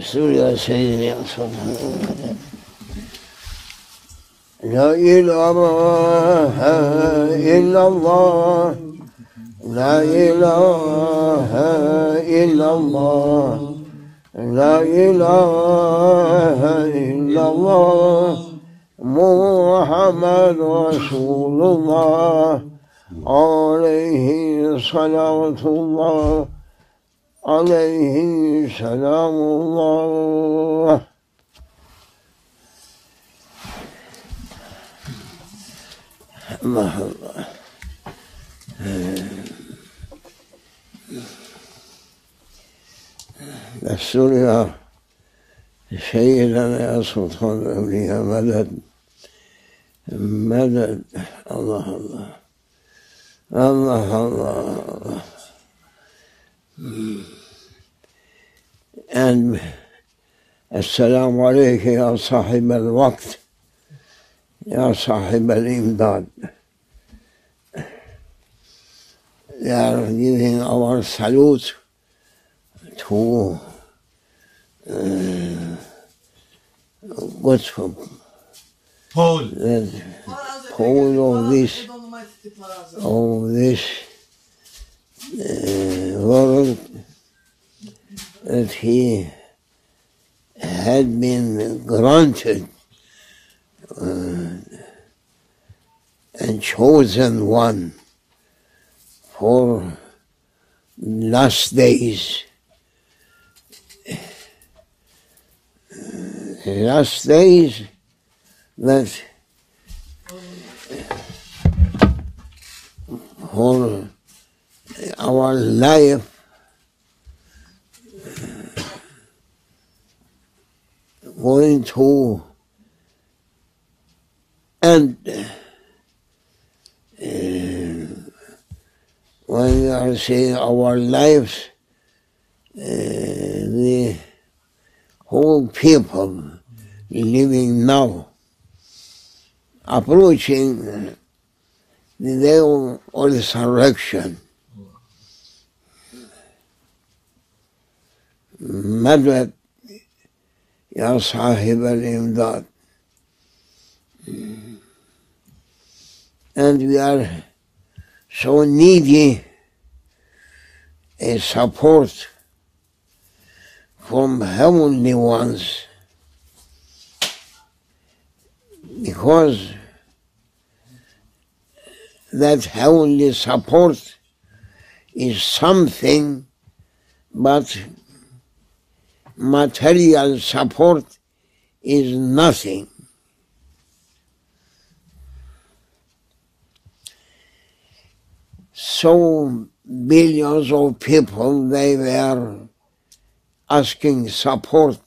سوريا سيدي لا إله إلا الله لا إله إلا الله لا إله إلا الله محمد رسول الله عليه صلاة الله عليه سلام الله الله الله دستور يا سيدنا يا سلطان الأولياء مدد مدد الله الله الله الله and السلام عليك يا صاحب الوقت يا صاحب الإمداد. They are giving our salute to what's Paul of this world, that he had been granted and chosen one for last days. Last days that for our life going to end. When we are saying our lives, the whole people living now, approaching the day of resurrection. Madad ya sahib al-imdad. And we are so needy a support from heavenly ones, because that heavenly support is something, but material support is nothing. So billions of people, they were asking support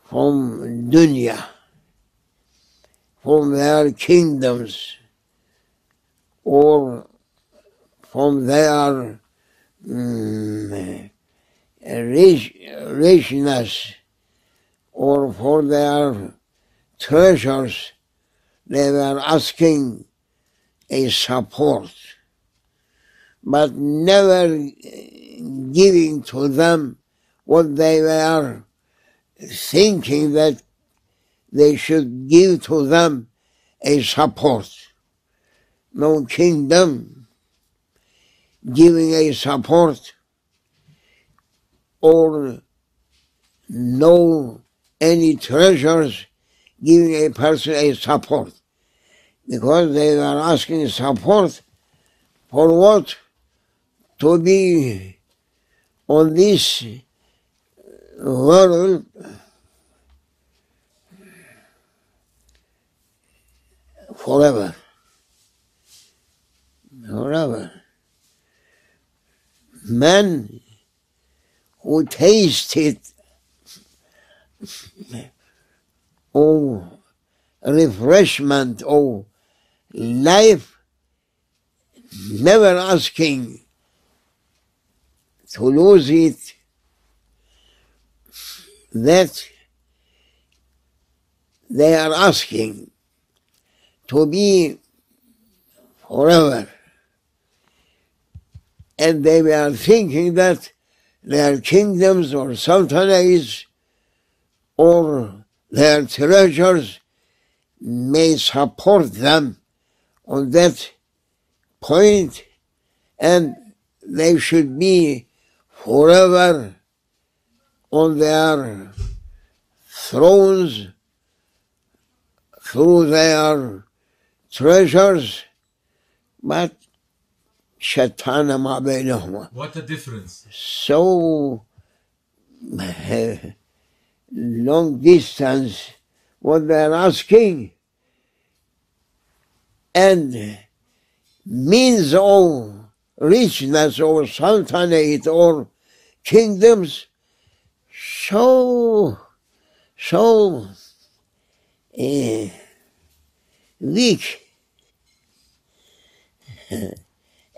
from dunya, from their kingdoms, or from their richness, or for their treasures. They were asking a support, but never giving to them what they were thinking that they should give to them a support. No kingdom giving a support, or no any treasures giving a person a support, because they were asking support for what? To be on this world forever. Forever. Man who tasted refreshment of life, never asking to lose it, that they are asking to be forever. And they were thinking that their kingdoms or sultanates or their treasures may support them on that point, and they should be forever on their thrones through their treasures, but shattana ma bainahuma. What a difference. So long distance what they're asking, and means of richness or sultanate or kingdoms so weak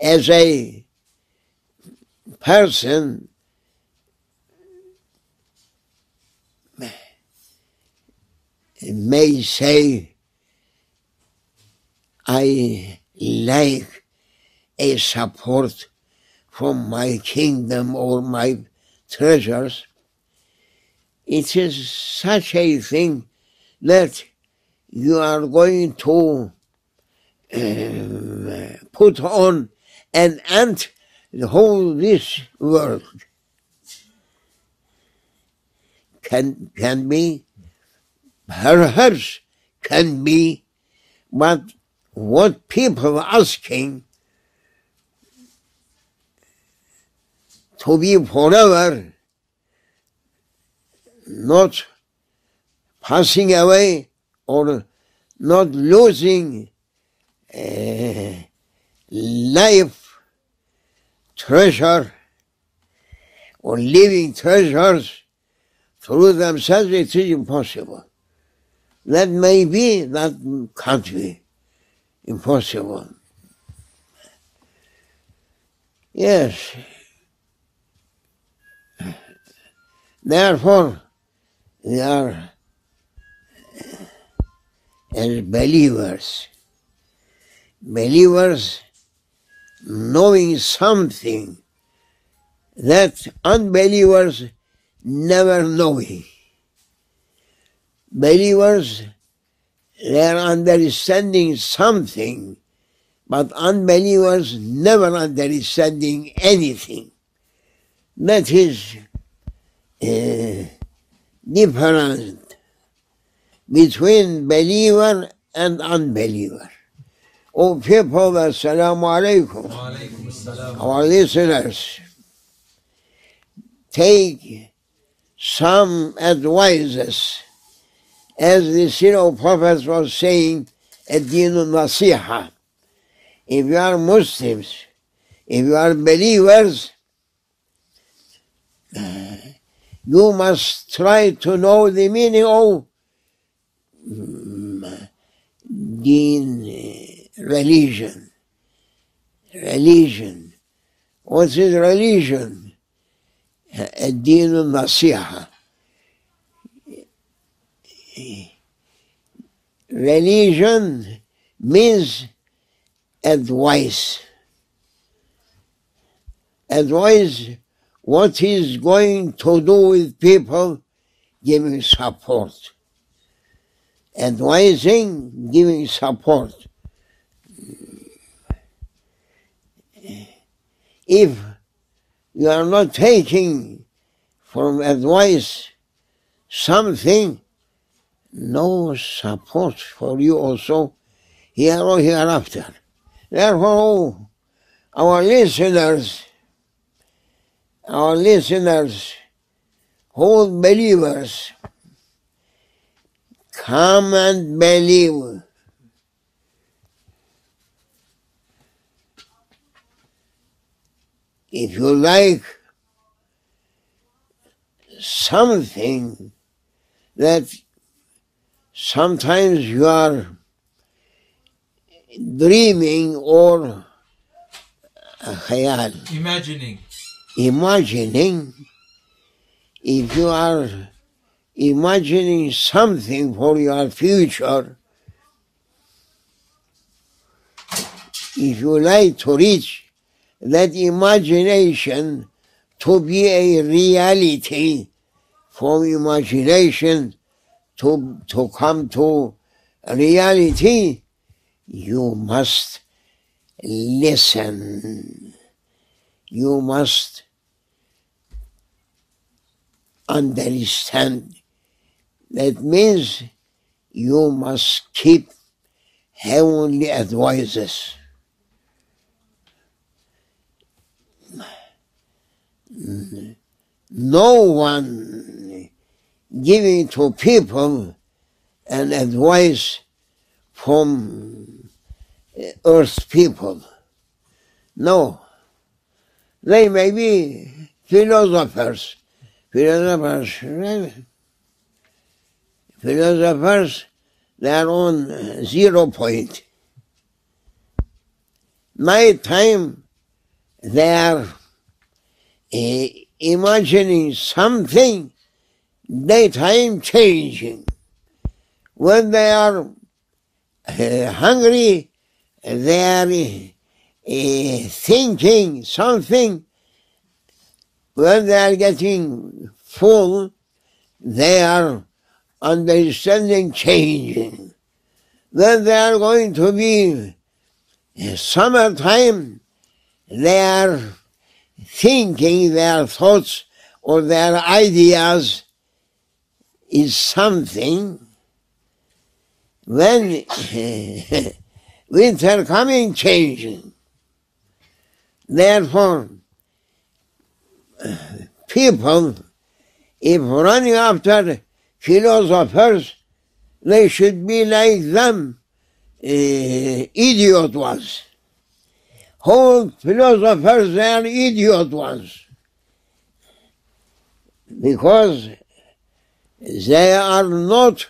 as a person may say, I like a support from my kingdom or my treasures. It is such a thing that you are going to put on an ant the whole this world. Can be, perhaps can be, but what people are asking to be forever, not passing away or not losing life treasure or living treasures through themselves, it is impossible. That may be, that can't be impossible. Yes. Therefore, we are as believers knowing something that unbelievers never knowing. Believers, they are understanding something, but unbelievers never understanding anything. That is different between believer and unbeliever. Oh people, assalamu alaikum. Our listeners, take some advices. As the Syro Prophet was saying, ad-dinu nasiha. If you are Muslims, if you are believers, you must try to know the meaning of deen, religion. Religion. What is religion? Ad-dinu nasiha. Religion means advice. Advice what is going to do with people, giving support. Advising, giving support. If you are not taking from advice something, no support for you also here or hereafter. Therefore, our listeners, whole believers, come and believe. If you like something that sometimes you are dreaming or khayal, imagining, if you are imagining something for your future, if you like to reach that imagination to be a reality from imagination to come to reality, you must listen. You must understand. That means you must keep heavenly advices. No one giving to people an advice from earth people. No. They may be philosophers. Philosophers, they are on 0 point. Night time, they are imagining something, daytime changing. When they are hungry, they are thinking something. When they are getting full, they are understanding changing. When they are going to be summertime, they are thinking their thoughts or their ideas is something. When winter coming, changing. Therefore, people, if running after philosophers, they should be like them. Idiot was. Whole philosophers, they are idiot ones. Because they are not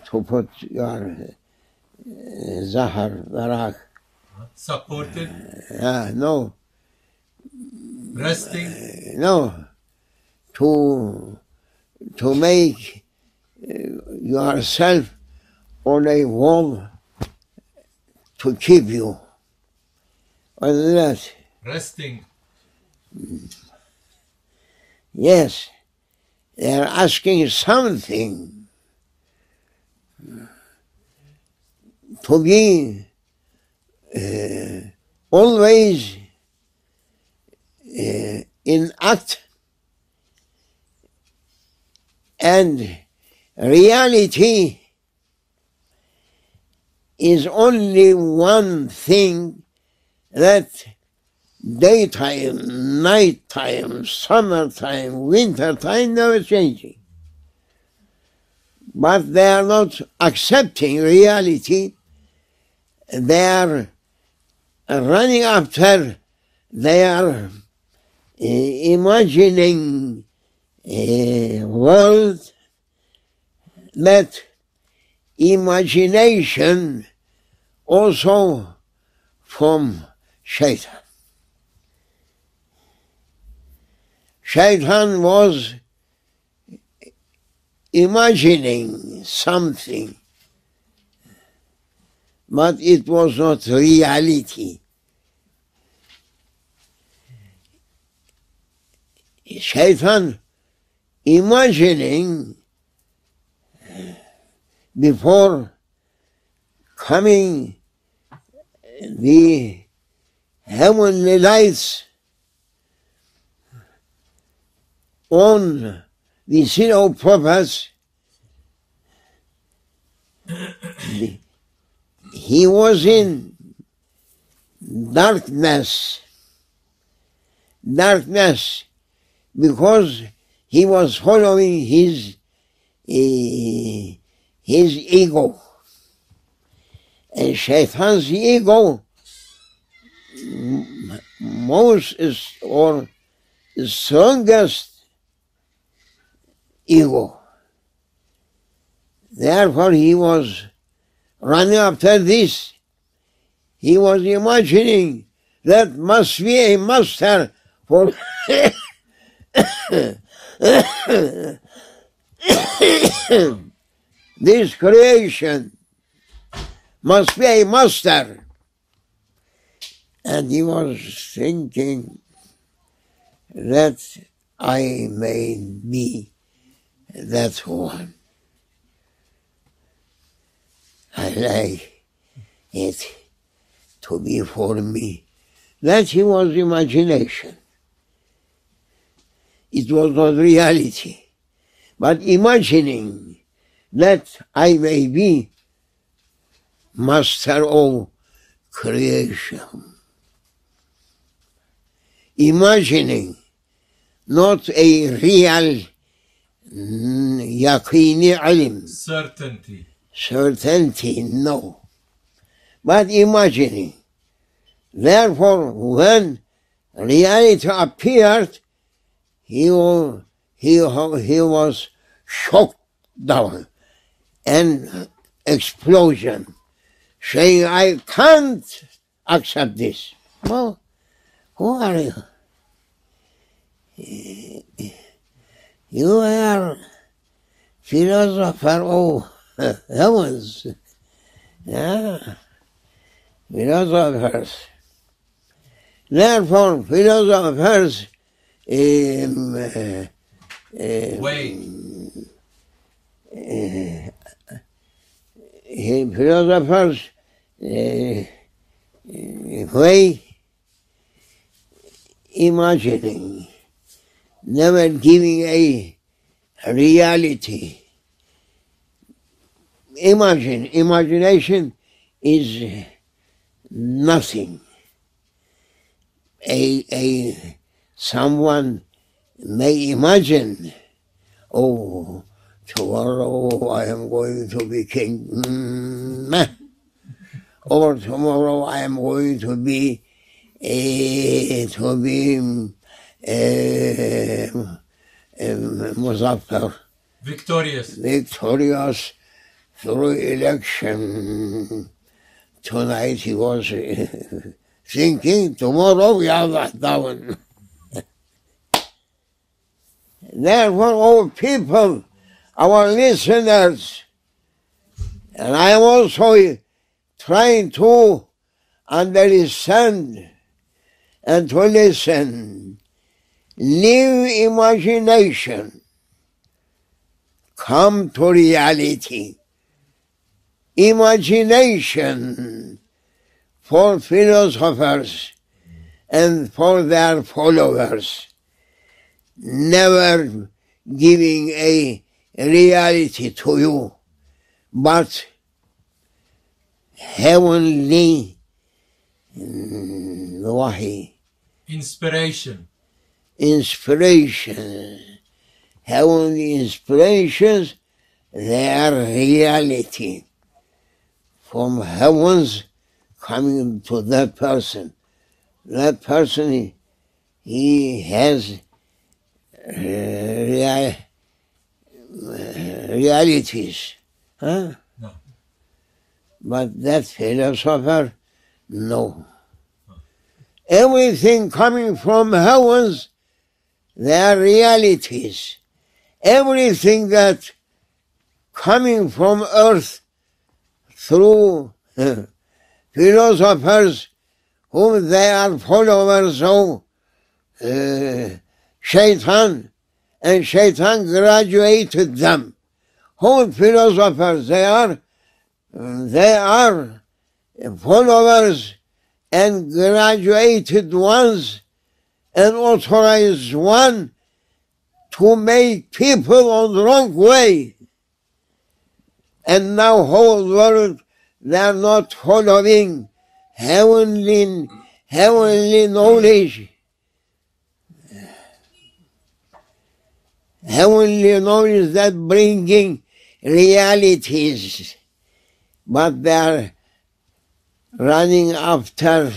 to put your zahar, darak. Supported? No. Resting? No. To make yourself on a wall to keep you. What is that? Resting. Yes. They are asking something to be always in act and reality is only one thing, that daytime, nighttime, summertime, wintertime, never changing. But they are not accepting reality. They are running after, they are imagining a world that imagination also from Shaitan. Shaitan was imagining something, but it was not reality. Shaitan imagining before coming the heavenly lights on the seat of prophets, he was in darkness, because he was following his ego. And Shaitan's ego strongest ego. Therefore he was running after this. He was imagining that must be a master for this creation. must be a master. And he was thinking that I may be that one. I like it to be for me. That was imagination. It was not reality. But imagining that I may be master of creation. Imagining, not a real yaqini ilm. Certainty, no. But imagining. Therefore, when reality appeared, he was shocked down, and explosion, saying, I can't accept this. Well, who are you? You are philosopher of heavens. Yeah, philosophers. Therefore, philosophers philosophers way imagining, never giving a reality. Imagination is nothing. Someone may imagine, oh, tomorrow I am going to be king, or tomorrow I am going to be Muzaffar, victorious through election. Tonight he was thinking, tomorrow we are that down. Therefore, all people, our listeners, and I am also trying to understand and to listen, leave imagination, come to reality. Imagination for philosophers and for their followers, never giving a reality to you, but heavenly wahi. Inspiration. Heavenly inspirations, they are reality. From heavens coming to that person. That person, he has realities. Huh? No. But that philosopher, no. Everything coming from heavens, they are realities. Everything that coming from earth through philosophers whom they are followers of Shaitan, and Shaitan graduated them. Whole philosophers, they are followers and graduated ones and authorized one to make people on the wrong way. And now whole world, they are not following heavenly knowledge. Heavenly knowledge that bringing realities, but they are running after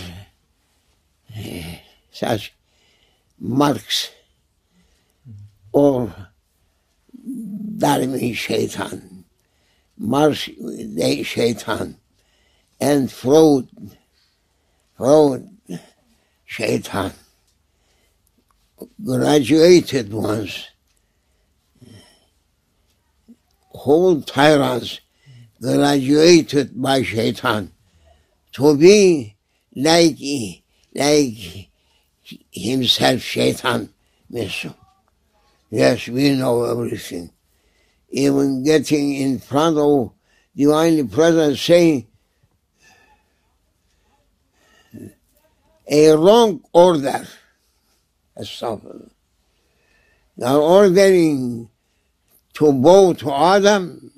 such Marx or Darwin Shaitan, Marx the Shaitan, and Freud Shaitan, graduated ones, whole tyrants graduated by Shaitan to be like himself, Shaitan. Yes, we know everything. Even getting in front of Divinely Present saying a wrong order. Astaghfirullah. They are ordering to bow to Adam.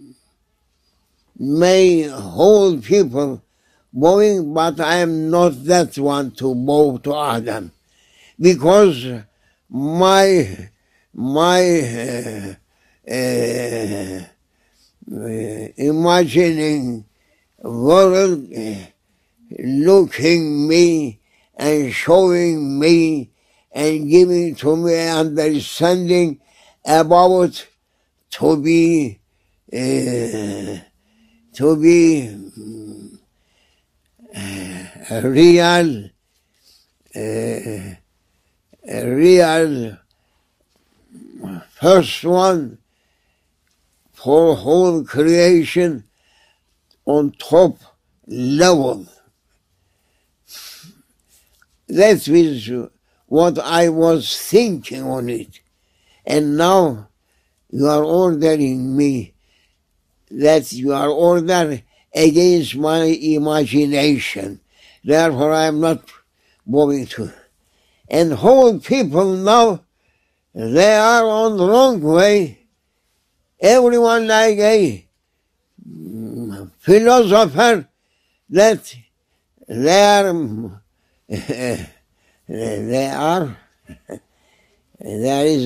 May whole people bowing, but I am not that one to bow to Adam, because my imagining world looking me and showing me and giving to me understanding about to be a real first one for whole creation on top level. That is what I was thinking on it. And now you are ordering me that you are ordered against my imagination. Therefore I am not moving to. And whole people now, they are on the wrong way. Everyone like a philosopher that there is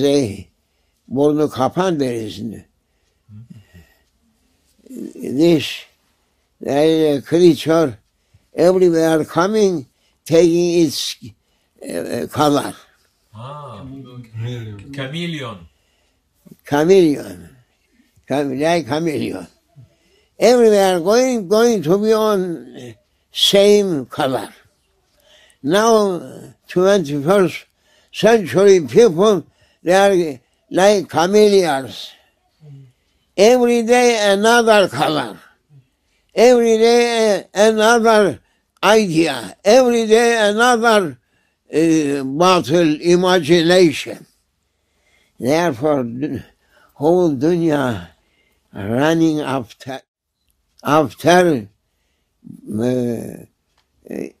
a burnu kapan there isn't. There is a creature everywhere coming, taking its color. Chameleon. Like chameleon. Everywhere going to be on same color. Now, 21st century people, they are like chameleons. Every day another color. Every day another idea. Every day another bottle imagination. Therefore, whole dunya running after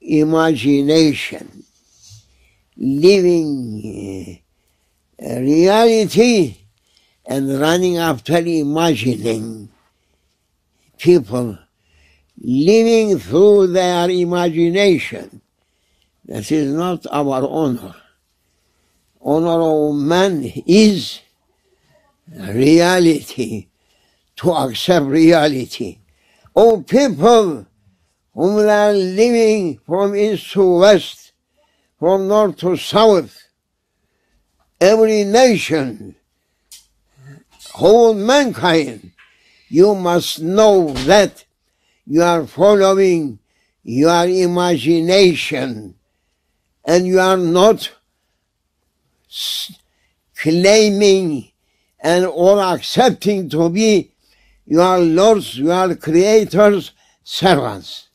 imagination, living reality and running after imagining. People living through their imagination. That is not our honor. Honor of man is reality, to accept reality. Oh, people whom they are living from east to west, from north to south, every nation, whole mankind, you must know that you are following your imagination and you are not claiming and or accepting to be your Lord's, your Creator's servants.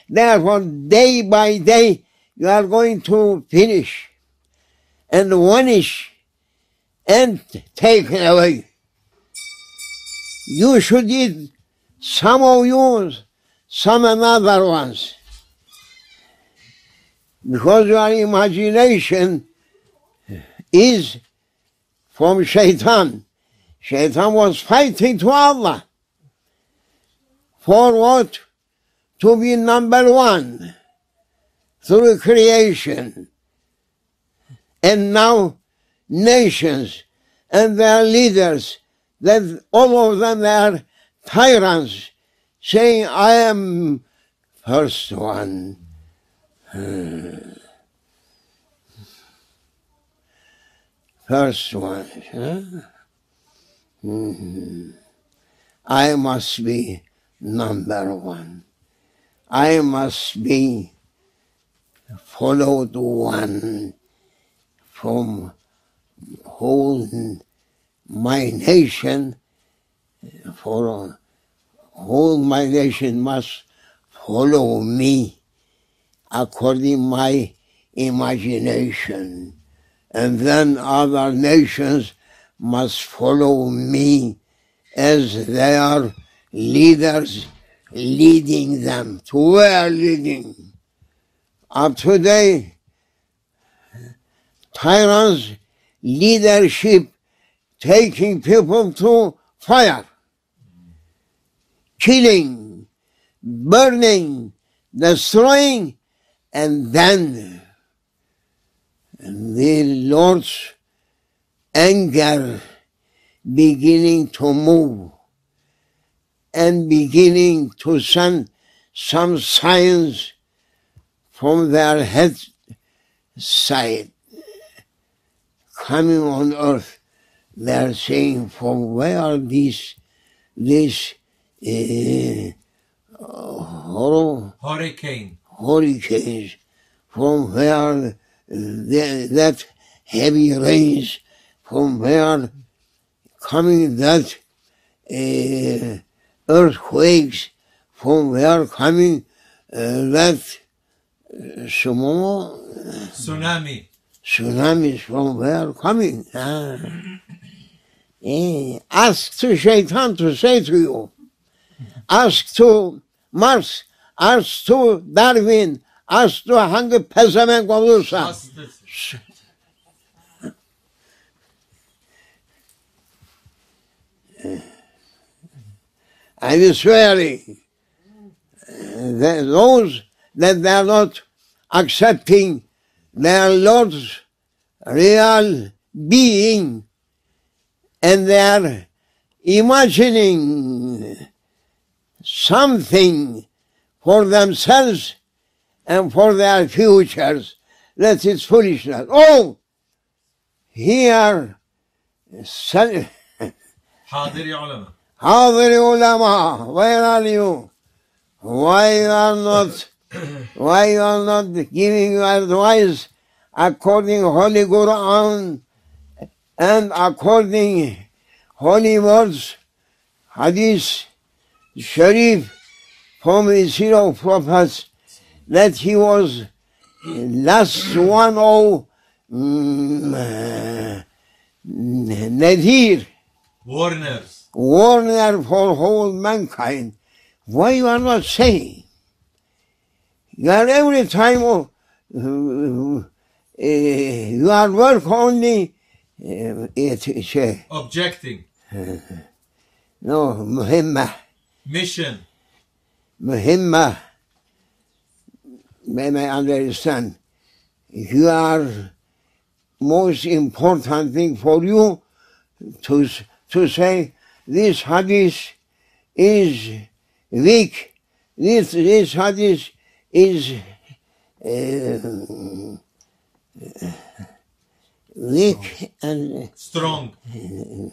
Therefore, day by day, you are going to finish and vanish and taken away. You should eat some of yours, some another ones. Because your imagination is from Shaitan. Shaitan was fighting to Allah. For what? To be number one through creation. And now nations and their leaders, that all of them are tyrants, saying, I am first one. First one. I must be number one. I must be followed one from whole my nation, for whole my nation must follow me according my imagination. And then other nations must follow me as they are leaders leading them. To where leading? Up today, tyrants' leadership taking people to fire, killing, burning, destroying, and then the Lord's anger beginning to move and beginning to send some signs from their head side coming on earth. They are saying, from where are these hurricanes, from where that heavy rains, from where coming that earthquakes, from where coming that tsunamis, from where coming. Ask to Shaitan to say to you, ask to Mars, ask to Darwin, ask to hangi pezevenk olursa. I'm swearing that those that they are not accepting their Lord's real being and they are imagining something for themselves and for their futures, that is foolishness. Oh, here, Hadiri ulama, where are you? Why you are not giving your advice according Holy Quran and according Holy words, Hadith, Sharif, from the Zero Prophets, that he was last one of Nadir, warner for whole mankind. Why you are not saying? You are every time you are work only objecting. No, muhimma. Mission. Muhimma. May I understand? You are most important thing for you to say this hadith is weak. This hadith is weak and strong.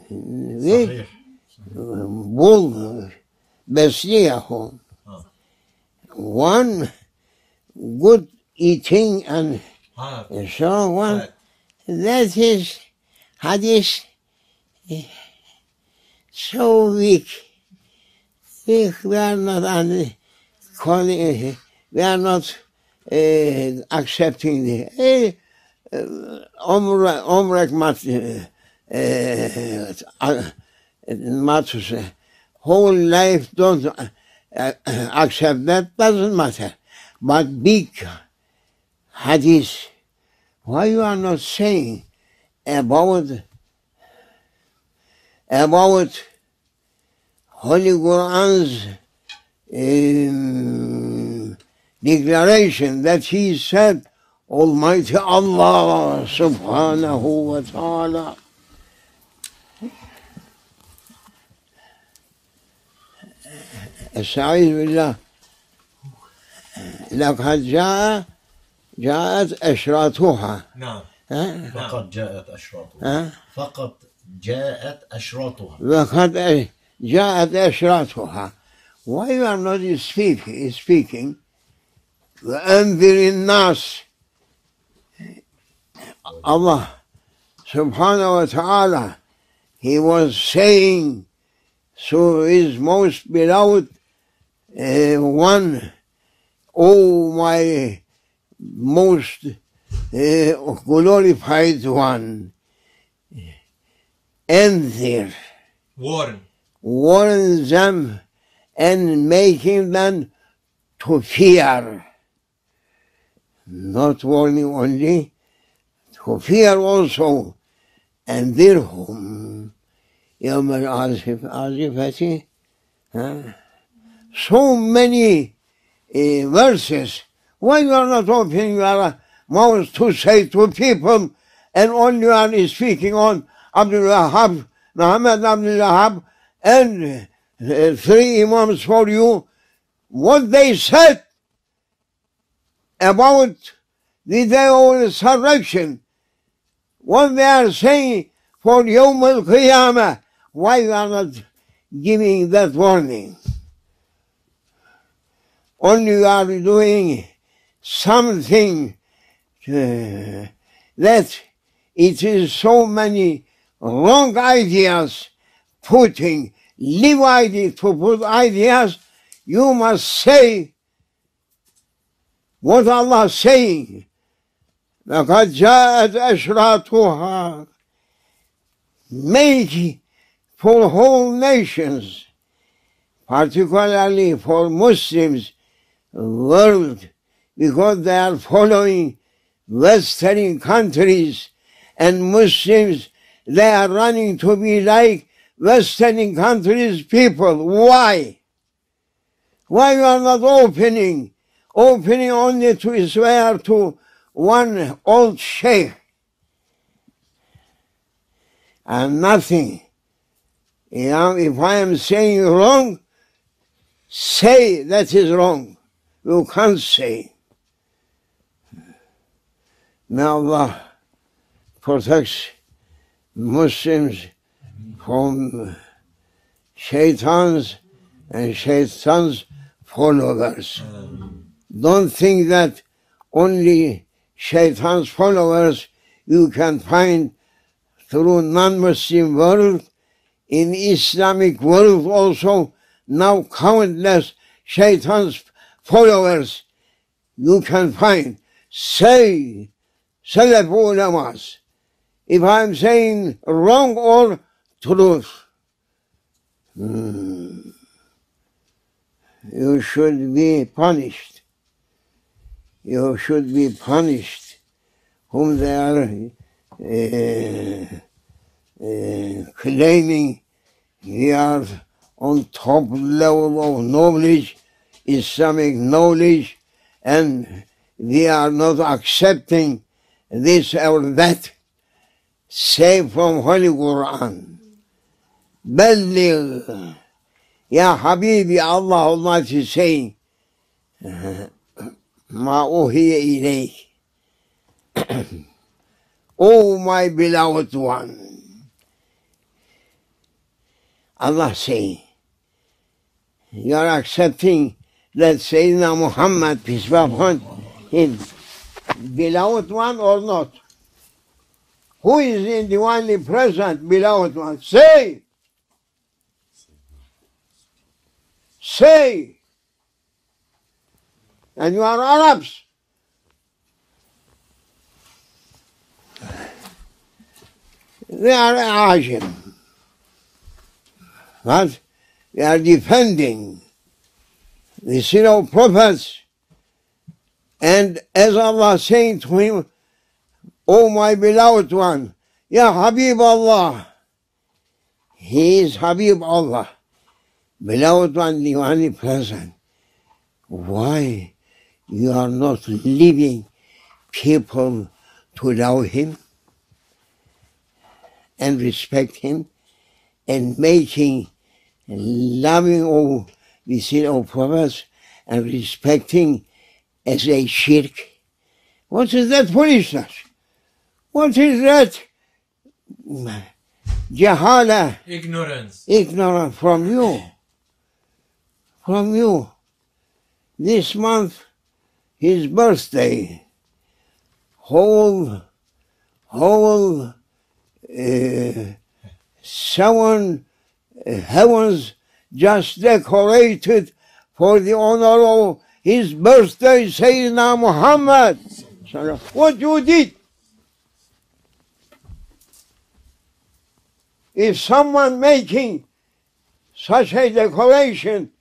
Weak. Bull. Besliyahu. One good eating and so on. That is hadith so weak. We are not we are not accepting the whole life don't accept that, doesn't matter. But big hadith, why you are not saying about Holy Quran's declaration that he said, Almighty Allah subhanahu wa ta'ala استعيذ بالله لقد جاءت أشراطها. نعم. فقد جاءت أشراطها. فقط جاءت أشراطها. فقد جاءت أشراطها. Why you are not speaking? وأنذر الناس. Allah subhanahu wa ta'ala, he was saying So his most beloved one, oh my most glorified one, Anzir, warn them and making them to fear. Not warning only, to fear also. أنذرهم يوم الآزفة. So many verses. Why you are not opening your mouth to say to people and only you are speaking on Abdul Wahab, Muhammad Abdul Wahab, and three imams for you, what they said about the day of resurrection, what they are saying for Yawm al-Qiyamah, why you are not giving that warning? Only you are doing something that it is so many wrong ideas, leave ideas to put ideas. You must say what Allah is saying. لَقَدْ جَاءَتْ أَشْرَاطُهَا. Make for whole nations, particularly for Muslims world, because they are following Western countries, and Muslims, they are running to be like Western countries people. Why? Why you are not opening only to swear to one old Sheikh and nothing? You know, if I am saying wrong, say that is wrong. You can't say. May Allah protect Muslims from shaitans and shaitan's followers. Don't think that only shaitan's followers you can find through non-Muslim world. In Islamic world also, now countless shaitan's followers you can find. Say, Salaf ulamas, if I'm saying wrong or truth, you should be punished. You should be punished, whom they are claiming they are on top level of knowledge, Islamic knowledge, and they are not accepting this or that. Say from Holy Quran, Balligh, Ya Habibi, Allah Almighty saying, Ma uhiya ilayk. Oh my beloved one, Allah saying, you are accepting that Sayyidina Muhammad, peace be upon him, beloved one or not? Who is in divinely present, beloved one? Say! Say! And you are Arabs. They are Ajim. But they are defending the sin of prophets. And as Allah saying to him, O my beloved one, Ya Habib Allah. He is Habib Allah. Beloved one, divinely present. Why you are not leaving people to love him and respect him and making loving of the sin of prophets and respecting as a shirk? What is that foolishness? What is that jahala? Ignorance from you. From you. This month, his birthday, whole 7 heavens just decorated for the honor of his birthday, Sayyidina Muhammad. What you did? If someone making such a decoration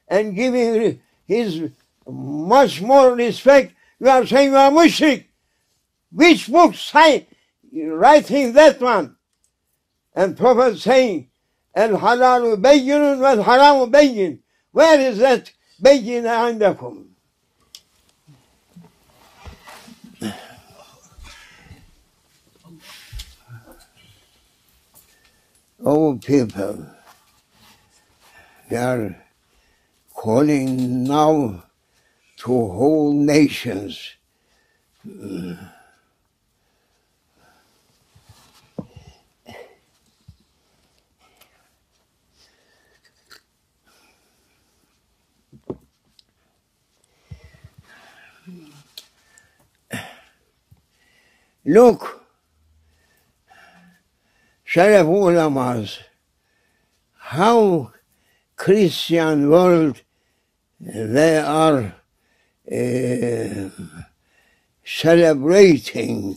and giving his much more respect, you are saying you are mushrik. Which book say writing that one? And Prophet saying, "El halalu bayyinun vel haramu bayyin." Where is that bayyin indakum? Oh people, we are calling now to whole nations. Look, Sharaf ulamas, how Christian world they are celebrating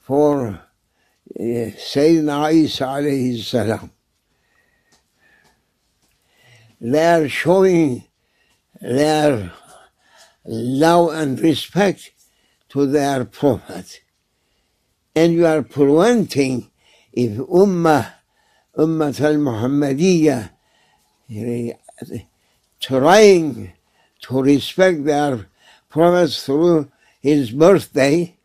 for Sayyidina Isa alayhi salam. They are showing their love and respect to their prophet. And you are preventing, if Ummah al-Muhammadiyah trying to respect their prophet through his birthday,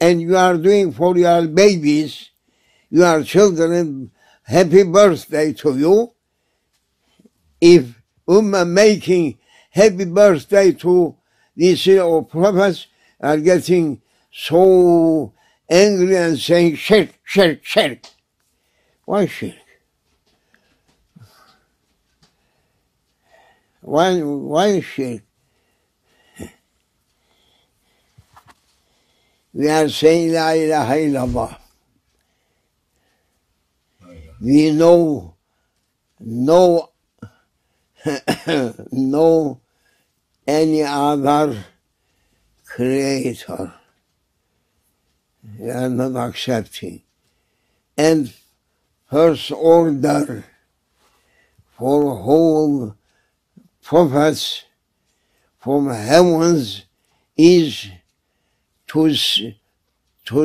and you are doing for your babies, your children, happy birthday to you. If Ummah making happy birthday to these prophets are getting so angry and saying shirk, shirk, shirk. Why shirk? Why shirk? We are saying La ilaha illallah. We know no any other creator. We are not accepting. And first order for whole prophets from heavens is to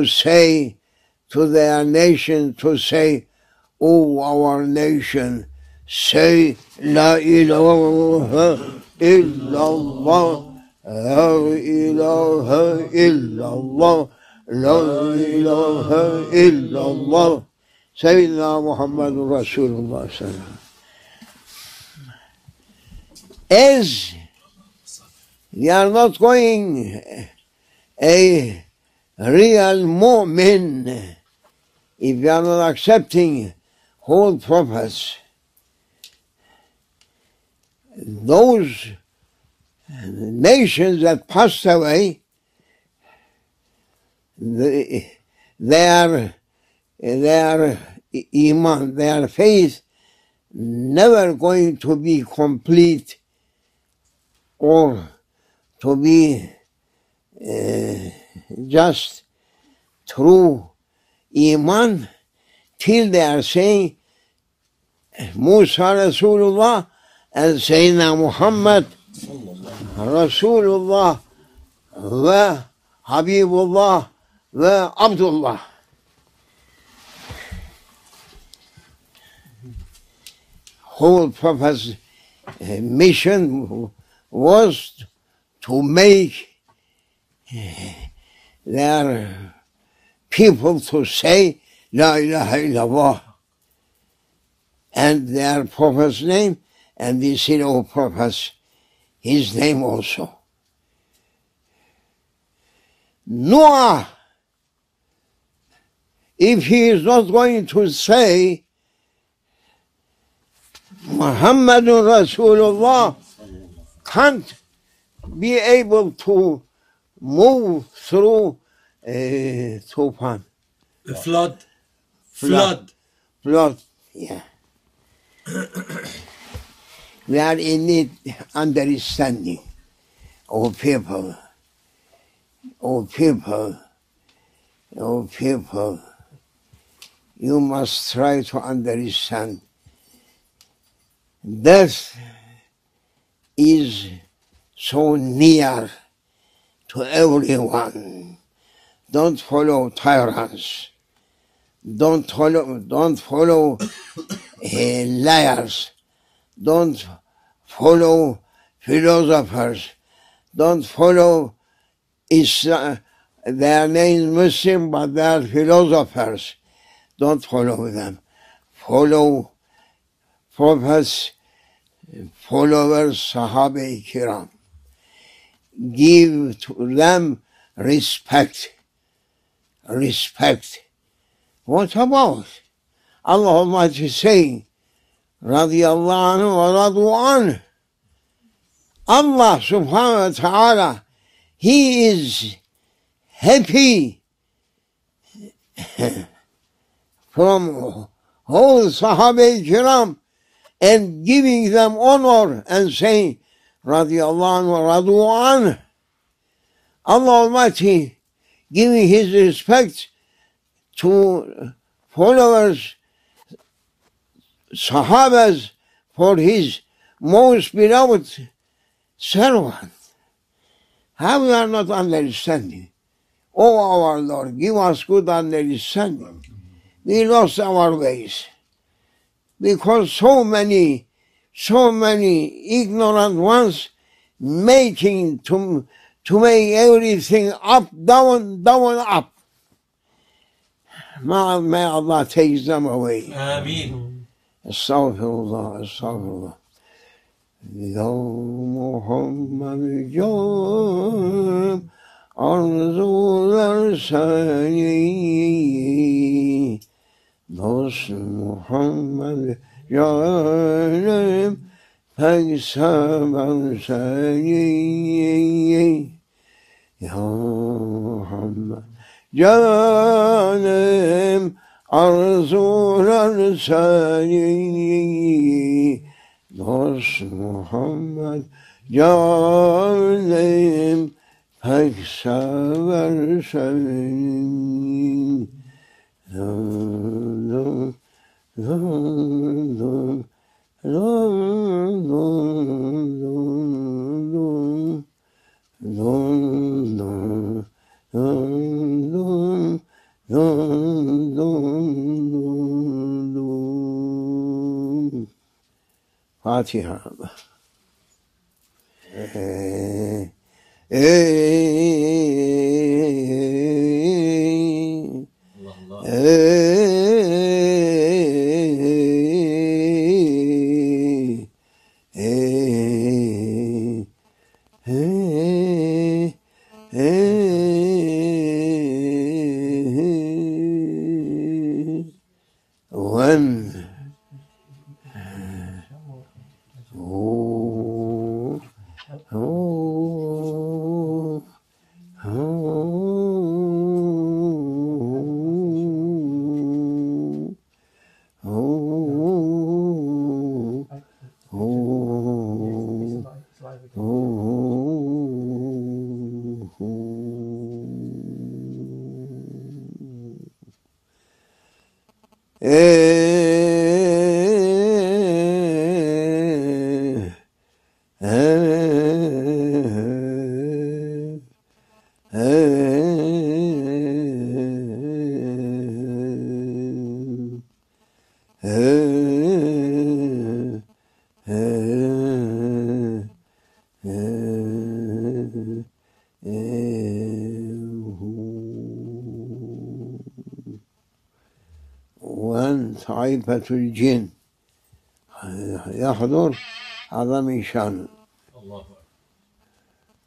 say to their nation, to say, "Oh, our nation, say La ilaha illallah, La ilaha illallah, La ilaha illallah, Sayyidina Muhammadur Rasulullah sallallahu alaihi wasallam." As we are not going a real mu'min if we are not accepting whole prophets, those nations that passed away, their iman, their faith, never going to be complete or to be just true iman till they are saying Musa Rasulullah and Sayyidina Muhammad Rasulullah wa Habibullah wa Abdullah. Whole Prophet's mission was to make their people to say La ilaha illallah and their prophet's name, and the serial prophets, his name also. Noah, if he is not going to say Muhammadun Rasulullah, can't be able to move through Tufan. The flood. Flood. Flood, yeah. We are in need understanding. Oh people, you must try to understand. Death is so near to everyone. Don't follow tyrants. Don't follow liars. Don't follow philosophers. Don't follow Islam. They are named Muslim, but they are philosophers. Don't follow them. Follow prophets, followers, Sahaba Kiram. Give to them respect. Respect. What about? Allah Almighty saying, Radiyallahu anhu wa radu anhu. Allah subhanahu wa ta'ala, He is happy from whole Sahaba Kiram and giving them honor and saying, Radiyallahu anhu wa radu anhu. Allah Almighty giving His respect to followers, Sahabas, for His most beloved servant. How we are not understanding? Oh our Lord, give us good understanding. We lost our ways because so many ignorant ones making to make everything up, down, up. May Allah take them away. Ameen. Astaghfirullah. Ya Muhammed canım arzular seni. Dost Muhammed canım pek sever seni. Ya Muhammed canım arzular seni. Dost Muhammed canım pek sever seni. Dum, dum, dum, dum, dum, dum, dum, dum. Fatiha. طائفة الجن يحضر عظم شان.